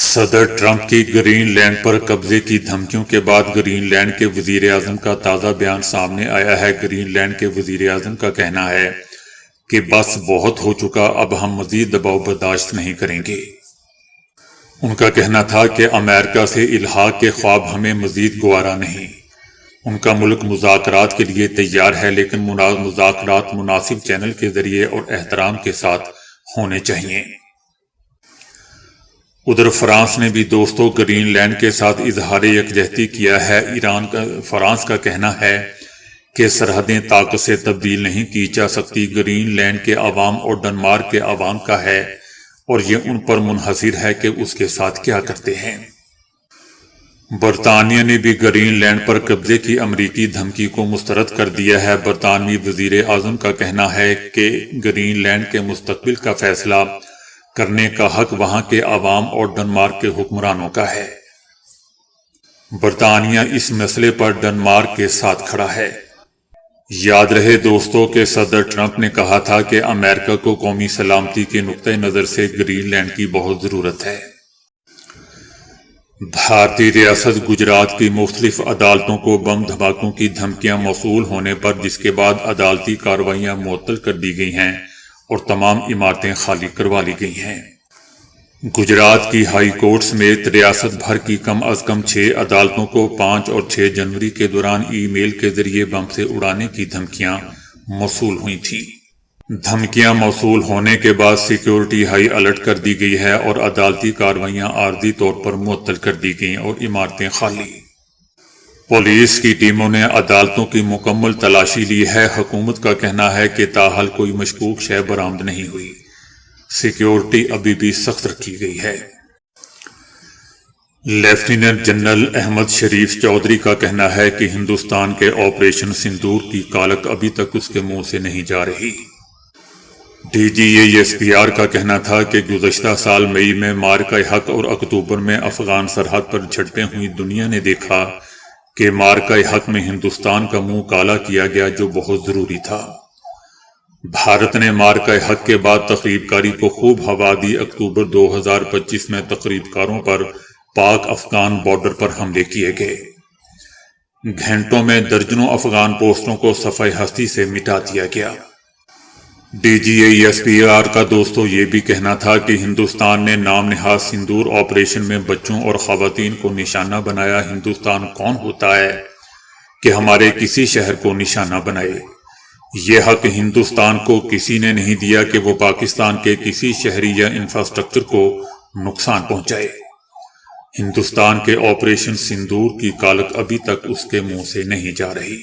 صدر ٹرمپ کی green land پر قبضے کی دھمکیوں کے بعد گرین لینڈ کے وزیر اعظم کا تازہ بیان سامنے آیا ہے۔ گرین لینڈ کے وزیر اعظم کا کہنا ہے کہ بس بہت ہو چکا، اب ہم مزید دباؤ برداشت نہیں کریں گے۔ ان کا کہنا تھا کہ امریکہ سے الحاق کے خواب ہمیں مزید گوارا نہیں۔ ان کا ملک مذاکرات کے لیے تیار ہے، لیکن مذاکرات مناسب چینل کے ذریعے اور احترام کے ساتھ ہونے چاہیے۔ ادھر فرانس نے بھی دوستوں گرین لینڈ کے ساتھ اظہار یکجہتی کیا ہے۔ فرانس کا کہنا ہے کہ سرحدیں طاقت سے تبدیل نہیں کی جا سکتی، گرین لینڈ کے عوام اور ڈنمارک کے عوام کا ہے اور یہ ان پر منحصر ہے کہ اس کے ساتھ کیا کرتے ہیں۔ برطانیہ نے بھی گرین لینڈ پر قبضے کی امریکی دھمکی کو مسترد کر دیا ہے۔ برطانوی وزیر اعظم کا کہنا ہے کہ گرین لینڈ کے مستقبل کا فیصلہ کرنے کا حق وہاں کے عوام اور ڈنمارک کے حکمرانوں کا ہے۔ برطانیہ اس مسئلے پر ڈنمارک کے ساتھ کھڑا ہے۔ یاد رہے دوستوں کہ صدر ٹرمپ نے کہا تھا کہ امریکہ کو قومی سلامتی کے نقطہ نظر سے گرین لینڈ کی بہت ضرورت ہے۔ بھارتی ریاست گجرات کی مختلف عدالتوں کو بم دھماکوں کی دھمکیاں موصول ہونے پر جس کے بعد عدالتی کارروائیاں معطل کر دی گئی ہیں اور تمام عمارتیں خالی کروا لی گئی ہیں۔ گجرات کی ہائی کورٹ سمیت ریاست بھر کی کم از کم 6 عدالتوں کو 5 اور 6 جنوری کے دوران ای میل کے ذریعے بم سے اڑانے کی دھمکیاں موصول ہوئی تھیں۔ دھمکیاں موصول ہونے کے بعد سیکیورٹی ہائی الرٹ کر دی گئی ہے اور عدالتی کارروائیاں عارضی طور پر معطل کر دی گئیں اور عمارتیں خالی۔ پولیس کی ٹیموں نے عدالتوں کی مکمل تلاشی لی ہے۔ حکومت کا کہنا ہے کہ تاحال کوئی مشکوک شے برآمد نہیں ہوئی۔ سیکیورٹی ابھی بھی سخت رکھی گئی ہے۔ لیفٹیننٹ جنرل احمد شریف چودھری کا کہنا ہے کہ ہندوستان کے آپریشن سندور کی کالک ابھی تک اس کے منہ سے نہیں جا رہی۔ D G S P R کا کہنا تھا کہ گزشتہ سال مئی میں مارکہ حق اور اکتوبر میں افغان سرحد پر جھڑپیں ہوئی، دنیا نے دیکھا کہ مارکہ حق میں ہندوستان کا منہ کالا کیا گیا، جو بہت ضروری تھا۔ بھارت نے مارکہ حق کے بعد تقریب کاری کو خوب ہوا دی۔ اکتوبر 2025 میں تقریب کاروں پر پاک افغان بارڈر پر حملے کیے گئے۔ گھنٹوں میں درجنوں افغان پوسٹوں کو صفحہ ہستی سے مٹا دیا گیا۔ D G S P R کا دوستوں یہ بھی کہنا تھا کہ ہندوستان نے نام نہاد سندور آپریشن میں بچوں اور خواتین کو نشانہ بنایا۔ ہندوستان کون ہوتا ہے کہ ہمارے کسی شہر کو نشانہ بنائے؟ یہ حق ہندوستان کو کسی نے نہیں دیا کہ وہ پاکستان کے کسی شہری یا انفراسٹرکچر کو نقصان پہنچائے۔ ہندوستان کے آپریشن سندور کی کالک ابھی تک اس کے منہ سے نہیں جا رہی۔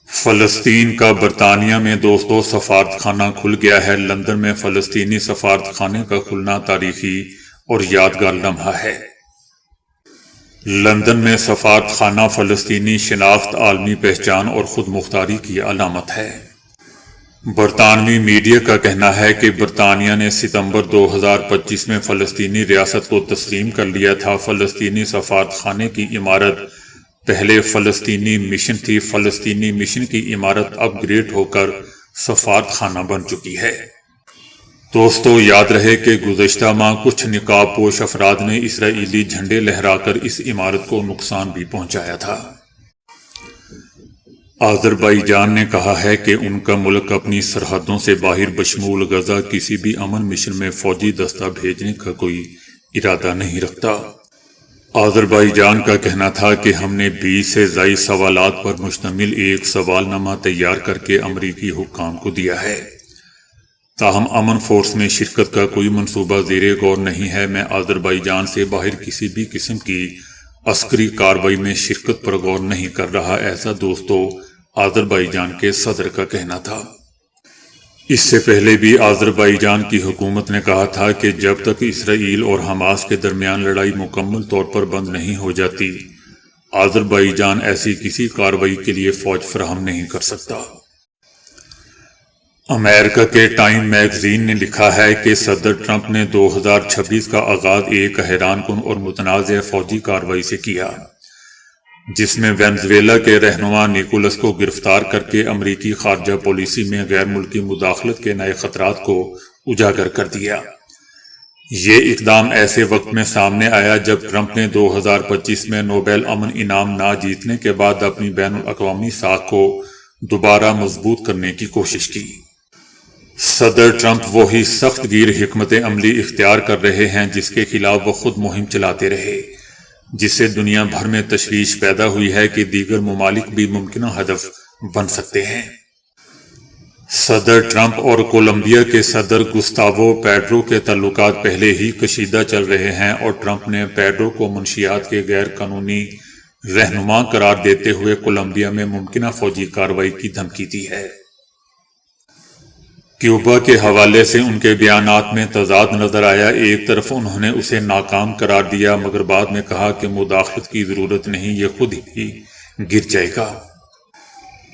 فلسطین کا برطانیہ میں دوستوں سفارت خانہ کھل گیا ہے۔ لندن میں فلسطینی سفارت خانے کا کھلنا تاریخی اور یادگار لمحہ ہے۔ لندن میں سفارت خانہ فلسطینی شناخت، عالمی پہچان اور خود مختاری کی علامت ہے۔ برطانوی میڈیا کا کہنا ہے کہ برطانیہ نے ستمبر 2025 میں فلسطینی ریاست کو تسلیم کر لیا تھا۔ فلسطینی سفارت خانے کی عمارت پہلے فلسطینی مشن تھی۔ فلسطینی مشن کی عمارت اپ گریڈ ہو کر سفارت خانہ بن چکی ہے۔ دوستو یاد رہے کہ گزشتہ ماہ کچھ نقاب پوش افراد نے اسرائیلی جھنڈے لہرا کر اس عمارت کو نقصان بھی پہنچایا تھا۔ آذربائیجان نے کہا ہے کہ ان کا ملک اپنی سرحدوں سے باہر بشمول غزہ کسی بھی امن مشن میں فوجی دستہ بھیجنے کا کوئی ارادہ نہیں رکھتا۔ آذربائیجان کا کہنا تھا کہ ہم نے 20 سے زائد سوالات پر مشتمل ایک سوال نامہ تیار کر کے امریکی حکام کو دیا ہے، تاہم امن فورس میں شرکت کا کوئی منصوبہ زیر غور نہیں ہے۔ میں آذربائیجان سے باہر کسی بھی قسم کی عسکری کارروائی میں شرکت پر غور نہیں کر رہا، ایسا دوستو آذربائیجان کے صدر کا کہنا تھا۔ اس سے پہلے بھی آذربائیجان کی حکومت نے کہا تھا کہ جب تک اسرائیل اور حماس کے درمیان لڑائی مکمل طور پر بند نہیں ہو جاتی، آذربائیجان ایسی کسی کارروائی کے لیے فوج فراہم نہیں کر سکتا۔ امریکہ کے ٹائم میگزین نے لکھا ہے کہ صدر ٹرمپ نے 2026 کا آغاز ایک حیران کن اور متنازع فوجی کارروائی سے کیا، جس میں وینزویلا کے رہنما نیکولس کو گرفتار کر کے امریکی خارجہ پالیسی میں غیر ملکی مداخلت کے نئے خطرات کو اجاگر کر دیا۔ یہ اقدام ایسے وقت میں سامنے آیا جب ٹرمپ نے 2025 میں نوبیل امن انعام نہ جیتنے کے بعد اپنی بین الاقوامی ساکھ کو دوبارہ مضبوط کرنے کی کوشش کی۔ صدر ٹرمپ وہی سخت گیر حکمت عملی اختیار کر رہے ہیں جس کے خلاف وہ خود مہم چلاتے رہے، جس سے دنیا بھر میں تشویش پیدا ہوئی ہے کہ دیگر ممالک بھی ممکنہ ہدف بن سکتے ہیں۔ صدر ٹرمپ اور کولمبیا کے صدر گستاوو پیٹرو کے تعلقات پہلے ہی کشیدہ چل رہے ہیں، اور ٹرمپ نے پیٹرو کو منشیات کے غیر قانونی رہنما قرار دیتے ہوئے کولمبیا میں ممکنہ فوجی کارروائی کی دھمکی دی ہے۔ کیوبا کے حوالے سے ان کے بیانات میں تضاد نظر آیا۔ ایک طرف انہوں نے اسے ناکام قرار دیا، مگر بعد میں کہا کہ مداخلت کی ضرورت نہیں، یہ خود ہی گر جائے گا۔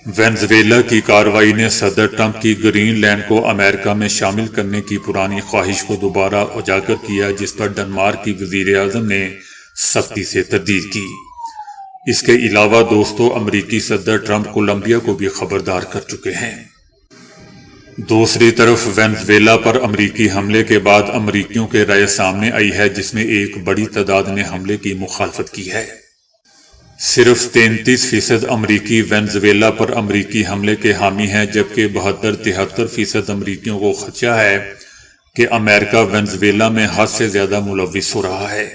وینزویلا کی کارروائی نے صدر ٹرمپ کی گرین لینڈ کو امریکہ میں شامل کرنے کی پرانی خواہش کو دوبارہ اجاگر کیا، جس پر ڈنمارک کی وزیر اعظم نے سختی سے تردید کی۔ اس کے علاوہ دوستو، امریکی صدر ٹرمپ کولمبیا کو بھی خبردار کر چکے ہیں۔ دوسری طرف وینزویلا پر امریکی حملے کے بعد امریکیوں کے رائے سامنے آئی ہے، جس میں ایک بڑی تعداد نے حملے کی مخالفت کی ہے۔ صرف 33% امریکی وینزویلا پر امریکی حملے کے حامی ہیں، جبکہ 72-73% امریکیوں کو خدشہ ہے کہ امریکہ وینزویلا میں حد سے زیادہ ملوث ہو رہا ہے۔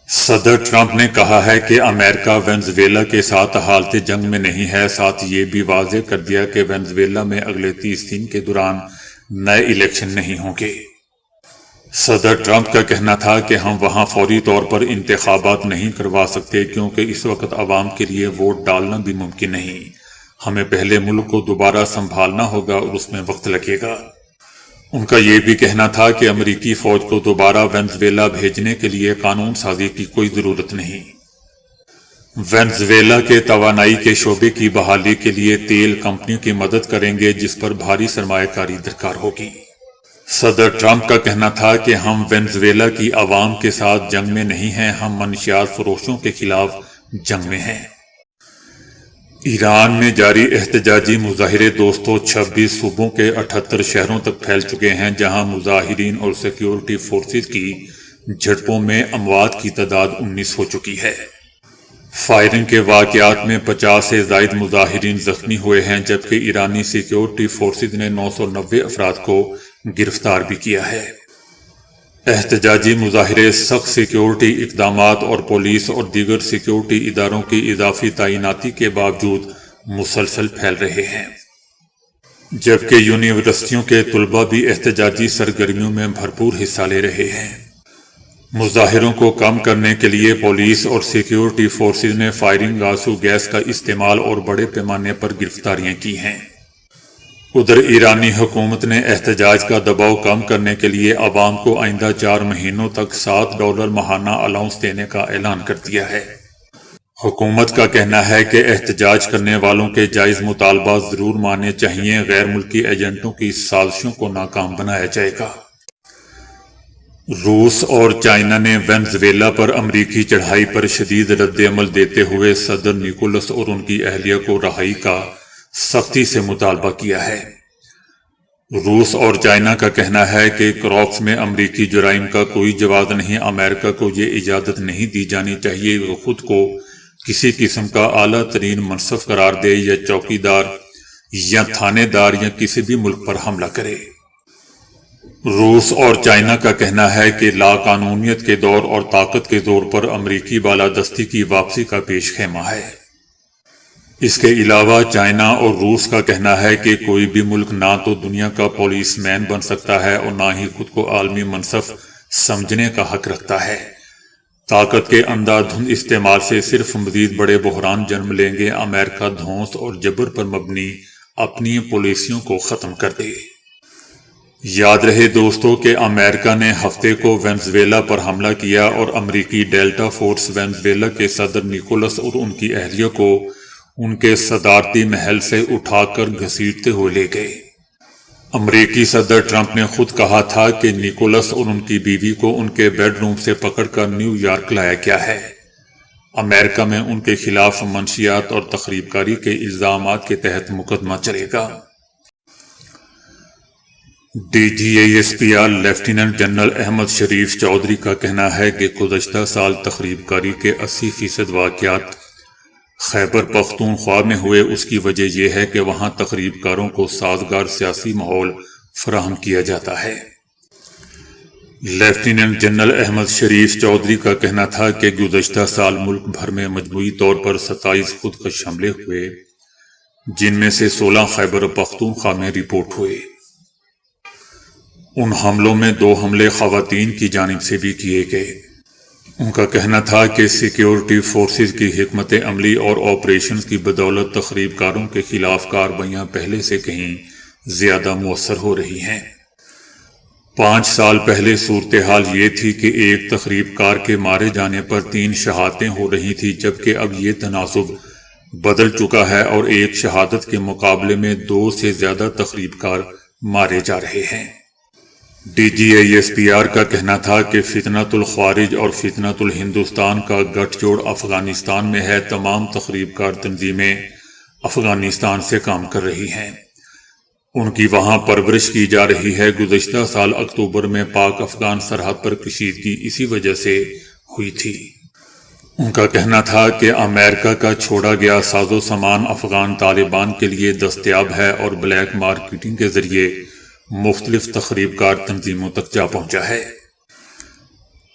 صدر ٹرمپ نے کہا ہے کہ امریکہ وینزویلا کے ساتھ حالت جنگ میں نہیں ہے، ساتھ یہ بھی واضح کر دیا کہ وینزویلا میں اگلے 30 دن کے دوران نئے الیکشن نہیں ہوں گے۔ صدر ٹرمپ کا کہنا تھا کہ ہم وہاں فوری طور پر انتخابات نہیں کروا سکتے، کیونکہ اس وقت عوام کے لیے ووٹ ڈالنا بھی ممکن نہیں۔ ہمیں پہلے ملک کو دوبارہ سنبھالنا ہوگا اور اس میں وقت لگے گا۔ ان کا یہ بھی کہنا تھا کہ امریکی فوج کو دوبارہ وینزویلا بھیجنے کے لیے قانون سازی کی کوئی ضرورت نہیں۔ وینزویلا کے توانائی کے شعبے کی بحالی کے لیے تیل کمپنیوں کی مدد کریں گے، جس پر بھاری سرمایہ کاری درکار ہوگی۔ صدر ٹرمپ کا کہنا تھا کہ ہم وینزویلا کی عوام کے ساتھ جنگ میں نہیں ہیں، ہم منشیات فروشوں کے خلاف جنگ میں ہیں۔ ایران میں جاری احتجاجی مظاہرے دوستو 26 صوبوں کے 78 شہروں تک پھیل چکے ہیں، جہاں مظاہرین اور سیکیورٹی فورسز کی جھڑپوں میں اموات کی تعداد 19 ہو چکی ہے۔ فائرنگ کے واقعات میں 50 سے زائد مظاہرین زخمی ہوئے ہیں، جبکہ ایرانی سیکیورٹی فورسز نے 990 افراد کو گرفتار بھی کیا ہے۔ احتجاجی مظاہرے سخت سیکیورٹی اقدامات اور پولیس اور دیگر سیکیورٹی اداروں کی اضافی تعیناتی کے باوجود مسلسل پھیل رہے ہیں، جبکہ یونیورسٹیوں کے طلباء بھی احتجاجی سرگرمیوں میں بھرپور حصہ لے رہے ہیں۔ مظاہروں کو کم کرنے کے لیے پولیس اور سیکیورٹی فورسز نے فائرنگ آنسو گیس کا استعمال اور بڑے پیمانے پر گرفتاریاں کی ہیں۔ ادھر ایرانی حکومت نے احتجاج کا دباؤ کم کرنے کے لیے عوام کو آئندہ 4 مہینوں تک $7 ماہانہ الاؤنس دینے کا اعلان کر دیا ہے۔ حکومت کا کہنا ہے کہ احتجاج کرنے والوں کے جائز مطالبات ضرور ماننے چاہیے، غیر ملکی ایجنٹوں کی سازشوں کو ناکام بنایا جائے گا۔ روس اور چائنا نے وینزویلا پر امریکی چڑھائی پر شدید رد عمل دیتے ہوئے صدر نیکولس اور ان کی اہلیہ کو رہائی کا سختی سے مطالبہ کیا ہے۔ روس اور چائنا کا کہنا ہے کہ کراکس میں امریکی جرائم کا کوئی جواز نہیں، امریکہ کو یہ اجازت نہیں دی جانی چاہیے وہ خود کو کسی قسم کا اعلیٰ ترین منصب قرار دے یا چوکیدار یا تھانے دار یا کسی بھی ملک پر حملہ کرے۔ روس اور چائنا کا کہنا ہے کہ لا قانونیت کے دور اور طاقت کے زور پر امریکی بالادستی کی واپسی کا پیش خیمہ ہے۔ اس کے علاوہ چائنا اور روس کا کہنا ہے کہ کوئی بھی ملک نہ تو دنیا کا پولیس مین بن سکتا ہے اور نہ ہی خود کو عالمی منصب سمجھنے کا حق رکھتا ہے۔ طاقت کے اندھا دھند استعمال سے صرف مزید بڑے بحران جنم لیں گے۔ امریکہ دھونس اور جبر پر مبنی اپنی پالیسیوں کو ختم کر دے۔ یاد رہے دوستو کہ امریکہ نے ہفتے کو وینزویلا پر حملہ کیا اور امریکی ڈیلٹا فورس وینزویلا کے صدر نیکولس اور ان کی اہلیہ کو ان کے صدارتی محل سے اٹھا کر گھسیٹتے ہوئے لے گئے۔ امریکی صدر ٹرمپ نے خود کہا تھا کہ نیکولس اور ان کی بیوی کو ان کے بیڈ روم سے پکڑ کر نیو یارک لایا گیا ہے۔ امریکہ میں ان کے خلاف منشیات اور تخریب کاری کے الزامات کے تحت مقدمہ چلے گا۔ ڈی جی اے S P R lieutenant general Ahmad Sharif Chaudhry کا کہنا ہے کہ گزشتہ سال تخریب کاری کے 80% واقعات خیبر پختونخوا میں ہوئے۔ اس کی وجہ یہ ہے کہ وہاں تخریب کاروں کو سازگار سیاسی ماحول فراہم کیا جاتا ہے۔ لیفٹیننٹ جنرل احمد شریف چودھری کا کہنا تھا کہ گزشتہ سال ملک بھر میں مجموعی طور پر 27 خودکش حملے ہوئے، جن میں سے 16 خیبر پختونخوا میں رپورٹ ہوئے۔ ان حملوں میں 2 حملے خواتین کی جانب سے بھی کیے گئے۔ ان کا کہنا تھا کہ سیکیورٹی فورسز کی حکمت عملی اور آپریشن کی بدولت تخریب کاروں کے خلاف کارروائیاں پہلے سے کہیں زیادہ مؤثر ہو رہی ہیں۔ 5 سال پہلے صورتحال یہ تھی کہ ایک تخریب کار کے مارے جانے پر 3 شہادتیں ہو رہی تھیں، جبکہ اب یہ تناسب بدل چکا ہے اور ایک شہادت کے مقابلے میں 2 سے زیادہ تخریب کار مارے جا رہے ہیں۔ ڈی جی اے ایس پی آر کا کہنا تھا کہ فتنۃ الخوارج اور فتنۃ الہندوستان کا گٹھ جوڑ افغانستان میں ہے۔ تمام تخریب کار تنظیمیں افغانستان سے کام کر رہی ہیں، ان کی وہاں پرورش کی جا رہی ہے۔ گزشتہ سال اکتوبر میں پاک افغان سرحد پر کشیدگی اسی وجہ سے ہوئی تھی۔ ان کا کہنا تھا کہ امریکہ کا چھوڑا گیا ساز و سامان افغان طالبان کے لیے دستیاب ہے اور بلیک مارکیٹنگ کے ذریعے مختلف تخریب کار تنظیموں تک جا پہنچا ہے۔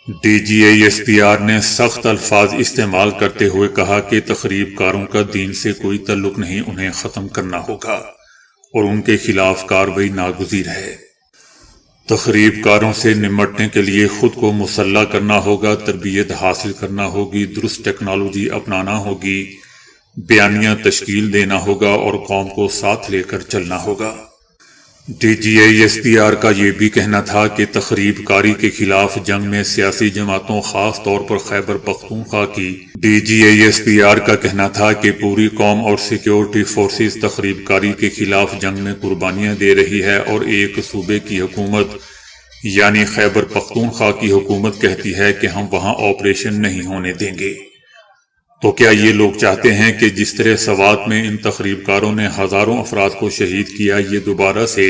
ڈی جی اے ایس پی آر نے سخت الفاظ استعمال کرتے ہوئے کہا کہ تخریب کاروں کا دین سے کوئی تعلق نہیں، انہیں ختم کرنا ہوگا اور ان کے خلاف کارروائی ناگزیر ہے۔ تخریب کاروں سے نمٹنے کے لیے خود کو مسلح کرنا ہوگا، تربیت حاصل کرنا ہوگی، درست ٹیکنالوجی اپنانا ہوگی، بیانیہ تشکیل دینا ہوگا اور قوم کو ساتھ لے کر چلنا ہوگا۔ ڈی جی اے ایس پی آر کا یہ بھی کہنا تھا کہ تخریب کاری کے خلاف جنگ میں سیاسی جماعتوں، خاص طور پر خیبر پختونخوا کی ڈی جی اے ایس پی آر کا کہنا تھا کہ پوری قوم اور سیکیورٹی فورسز تخریب کاری کے خلاف جنگ میں قربانیاں دے رہی ہے اور ایک صوبے کی حکومت یعنی خیبر پختونخوا کی حکومت کہتی ہے کہ ہم وہاں آپریشن نہیں ہونے دیں گے۔ تو کیا یہ لوگ چاہتے ہیں کہ جس طرح سوات میں ان تخریب کاروں نے ہزاروں افراد کو شہید کیا، یہ دوبارہ سے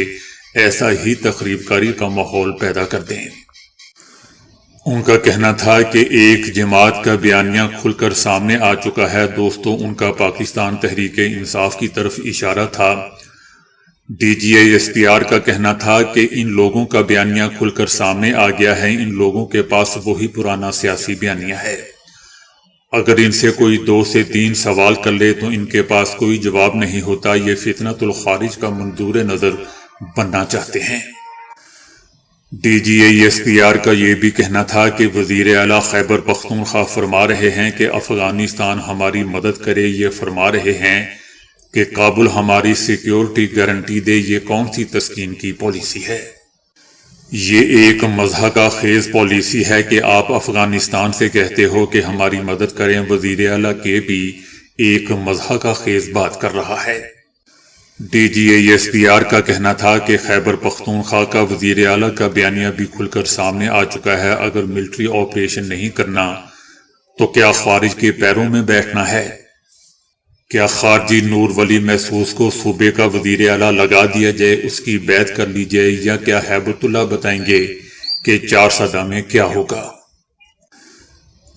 ایسا ہی تخریب کاری کا ماحول پیدا کر دیں؟ ان کا کہنا تھا کہ ایک جماعت کا بیانیہ کھل کر سامنے آ چکا ہے۔ دوستو، ان کا پاکستان تحریک انصاف کی طرف اشارہ تھا۔ ڈی جی اے ایس پی آر کا کہنا تھا کہ ان لوگوں کا بیانیہ کھل کر سامنے آ گیا ہے۔ ان لوگوں کے پاس وہی پرانا سیاسی بیانیہ ہے۔ اگر ان سے کوئی 2 سے 3 سوال کر لے تو ان کے پاس کوئی جواب نہیں ہوتا۔ یہ فتنۃ الخوارج کا منظور نظر بننا چاہتے ہیں۔ ڈی جی اے ایس پی آر کا یہ بھی کہنا تھا کہ وزیر اعلیٰ خیبر پختونخوا فرما رہے ہیں کہ افغانستان ہماری مدد کرے، یہ فرما رہے ہیں کہ کابل ہماری سیکیورٹی گارنٹی دے۔ یہ کون سی تسکین کی پالیسی ہے؟ یہ ایک مضحکہ خیز پالیسی ہے کہ آپ افغانستان سے کہتے ہو کہ ہماری مدد کریں۔ وزیر اعلیٰ کے بھی ایک مضحکہ خیز بات کر رہا ہے۔ ڈی جی اے ایس پی آر کا کہنا تھا کہ خیبر پختونخوا کا وزیر اعلیٰ کا بیانیہ بھی کھل کر سامنے آ چکا ہے۔ اگر ملٹری آپریشن نہیں کرنا تو کیا خارج کے پیروں میں بیٹھنا ہے؟ کیا خارجی نور ولی محسوس کو صوبے کا وزیر اعلیٰ لگا دیا جائے، اس کی بیعت کر لی جائے، یا کیا ہیبت اللہ بتائیں گے کہ 4 سدہ میں کیا ہوگا؟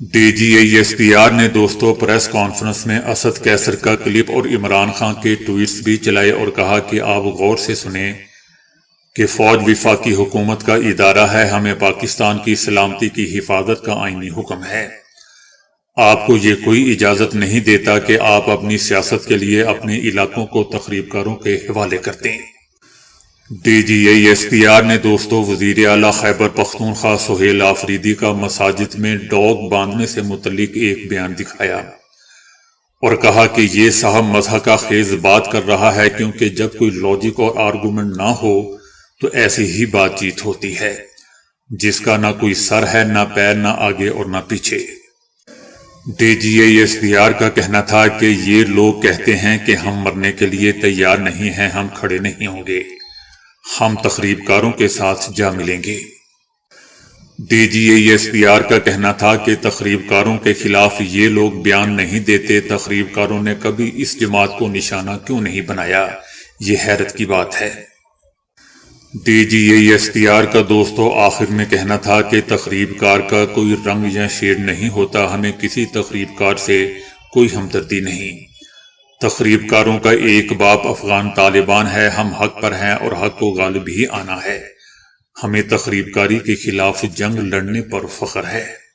ڈی جی اے ایس پی آر نے دوستو پریس کانفرنس میں اسد قیصر کا کلپ اور عمران خان کے ٹویٹس بھی چلائے اور کہا کہ آپ غور سے سنیں کہ فوج وفاقی حکومت کا ادارہ ہے، ہمیں پاکستان کی سلامتی کی حفاظت کا آئینی حکم ہے۔ آپ کو یہ کوئی اجازت نہیں دیتا کہ آپ اپنی سیاست کے لیے اپنے علاقوں کو تخریب کاروں کے حوالے کر دیں۔ ڈی جی اے ایس پی آر نے دوستو وزیر اعلیٰ خیبر پختونخوا سہیل آفریدی کا مساجد میں ڈاگ باندھنے سے متعلق ایک بیان دکھایا اور کہا کہ یہ صاحب مضحکہ خیز بات کر رہا ہے، کیونکہ جب کوئی لاجک اور آرگومنٹ نہ ہو تو ایسی ہی بات چیت ہوتی ہے جس کا نہ کوئی سر ہے، نہ پیر، نہ آگے اور نہ پیچھے۔ ڈی جی اے ایس پی آر کا کہنا تھا کہ یہ لوگ کہتے ہیں کہ ہم مرنے کے لیے تیار نہیں ہیں، ہم کھڑے نہیں ہوں گے، ہم تخریب کاروں کے ساتھ جا ملیں گے۔ ڈی جی اے ایس پی آر کا کہنا تھا کہ تخریب کاروں کے خلاف یہ لوگ بیان نہیں دیتے۔ تخریب کاروں نے کبھی اس جماعت کو نشانہ کیوں نہیں بنایا؟ یہ حیرت کی بات ہے۔ DGASPR کا دوستو آخر میں کہنا تھا کہ تخریب کار کا کوئی رنگ یا شیڈ نہیں ہوتا، ہمیں کسی تخریب کار سے کوئی ہمدردی نہیں۔ تخریب کاروں کا ایک باپ افغان طالبان ہے، ہم حق پر ہیں اور حق کو غالب ہی آنا ہے۔ ہمیں تخریب کاری کے خلاف جنگ لڑنے پر فخر ہے۔